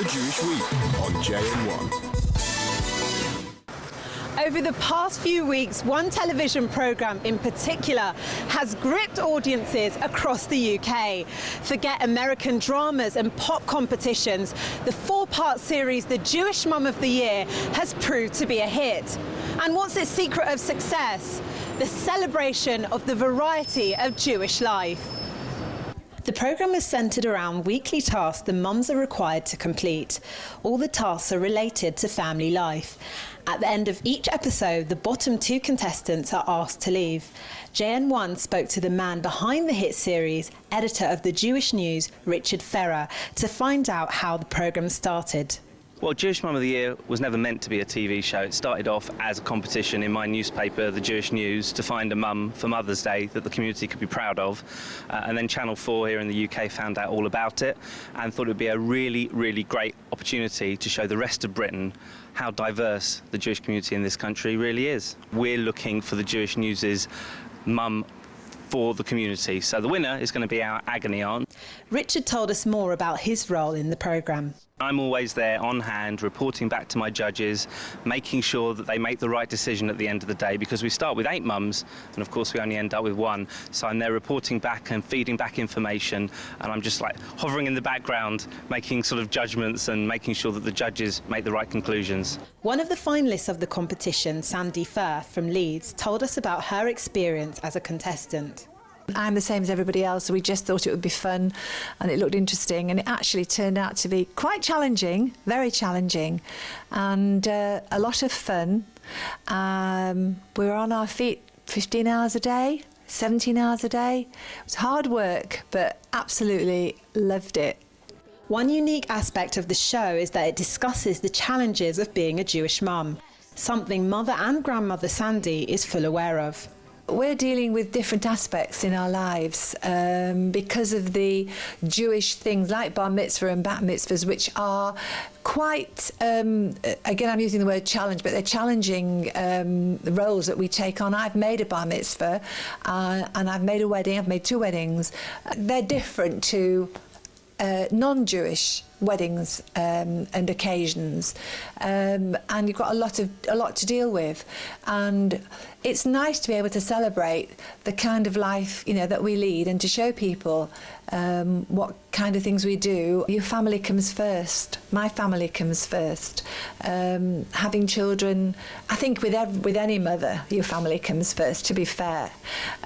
The Jewish Week on JN1. Over the past few weeks, one television programme in particular has gripped audiences across the UK. Forget American dramas and pop competitions, the four-part series The Jewish Mum of the Year has proved to be a hit. And what's its secret of success? The celebration of the variety of Jewish life. The programme is centred around weekly tasks the mums are required to complete. All the tasks are related to family life. At the end of each episode, the bottom two contestants are asked to leave. JN1 spoke to the man behind the hit series, editor of the Jewish News, Richard Ferrer, to find out how the programme started. Well, Jewish Mum of the Year was never meant to be a TV show. It started off as a competition in my newspaper, the Jewish News, to find a mum for Mother's Day that the community could be proud of. And then Channel 4 here in the UK found out all about it and thought it would be a really, really great opportunity to show the rest of Britain how diverse the Jewish community in this country really is. We're looking for the Jewish News's mum for the community. So the winner is going to be our agony aunt. Richard told us more about his role in the programme. I'm always there on hand, reporting back to my judges, making sure that they make the right decision at the end of the day, because we start with 8 mums, and of course we only end up with 1. So I'm there reporting back and feeding back information, and I'm just like hovering in the background, making sort of judgments and making sure that the judges make the right conclusions. One of the finalists of the competition, Sandy Ferrer from Leeds, told us about her experience as a contestant. I'm the same as everybody else, so we just thought it would be fun and it looked interesting, and it actually turned out to be quite challenging, very challenging, and a lot of fun. We were on our feet 15 hours a day, 17 hours a day. It was hard work, but absolutely loved it. One unique aspect of the show is that it discusses the challenges of being a Jewish mum, something mother and grandmother Sandy is full aware of. We're dealing with different aspects in our lives because of the Jewish things like bar mitzvah and bat mitzvahs, which are quite, again I'm using the word challenge, but they're challenging roles that we take on. I've made a bar mitzvah and I've made a wedding, I've made 2 weddings. They're different to non-Jewish weddings and occasions, and you've got a lot to deal with, and it's nice to be able to celebrate the kind of life, you know, that we lead, and to show people what kind of things we do. Your family comes first. My family comes first. Having children, I think with any mother, your family comes first, to be fair.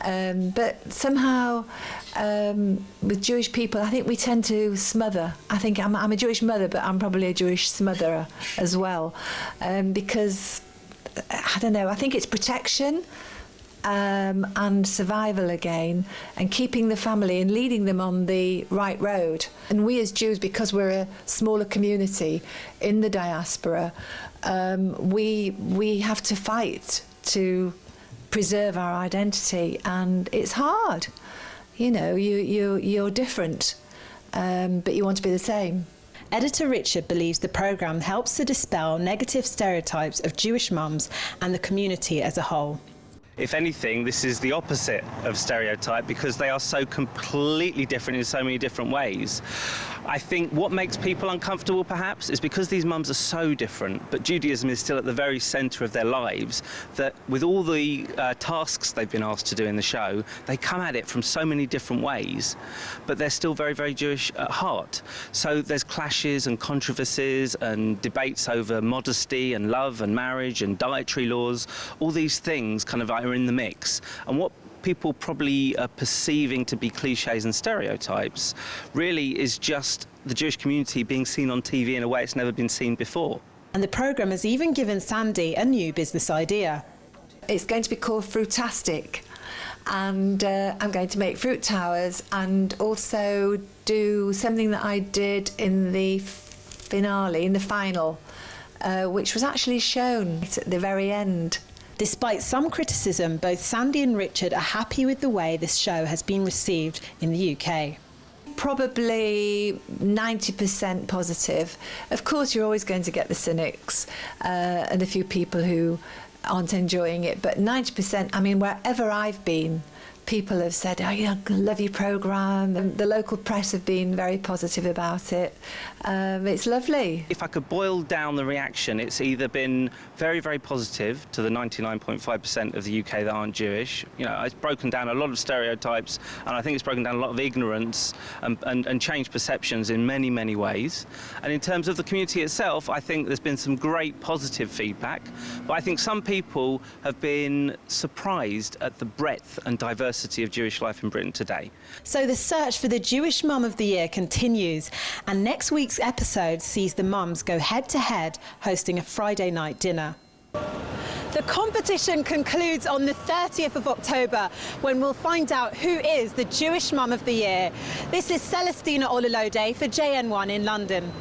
But somehow with Jewish people, I think we tend to smother. I think I'm a Jewish mother, but I'm probably a Jewish smotherer as well, because I don't know, I think it's protection and survival again, and keeping the family and leading them on the right road. And we as Jews, because we're a smaller community in the diaspora, we have to fight to preserve our identity, and it's hard. You know, you're different, but you want to be the same. Editor Richard believes the programme helps to dispel negative stereotypes of Jewish mums and the community as a whole. If anything, this is the opposite of stereotype, because they are so completely different in so many different ways. I think what makes people uncomfortable, perhaps, is because these mums are so different, but Judaism is still at the very centre of their lives, that with all the tasks they've been asked to do in the show, they come at it from so many different ways, but they're still very, very Jewish at heart. So there's clashes and controversies and debates over modesty and love and marriage and dietary laws. All these things kind of are in the mix. And what people probably are perceiving to be cliches and stereotypes really is just the Jewish community being seen on TV in a way it's never been seen before. And the programme has even given Sandy a new business idea. It's going to be called Fruitastic, and I'm going to make fruit towers and also do something that I did in the finale, in the final, which was actually shown at the very end. Despite some criticism, both Sandy and Richard are happy with the way this show has been received in the UK. Probably 90% positive. Of course, you're always going to get the cynics and a few people who aren't enjoying it, but 90%, I mean, wherever I've been, people have said, oh, yeah, I love your programme. And the local press have been very positive about it. It's lovely. If I could boil down the reaction, it's either been very, very positive to the 99.5% of the UK that aren't Jewish. You know, it's broken down a lot of stereotypes, and I think it's broken down a lot of ignorance and changed perceptions in many, many ways. And in terms of the community itself, I think there's been some great positive feedback, but I think some people have been surprised at the breadth and diversity of Jewish life in Britain today. So the search for the Jewish Mum of the Year continues, and next week's episode sees the mums go head-to-head hosting a Friday night dinner. The competition concludes on the 30th of October, when we'll find out who is the Jewish Mum of the Year. This is Celestina Olulode for JN1 in London.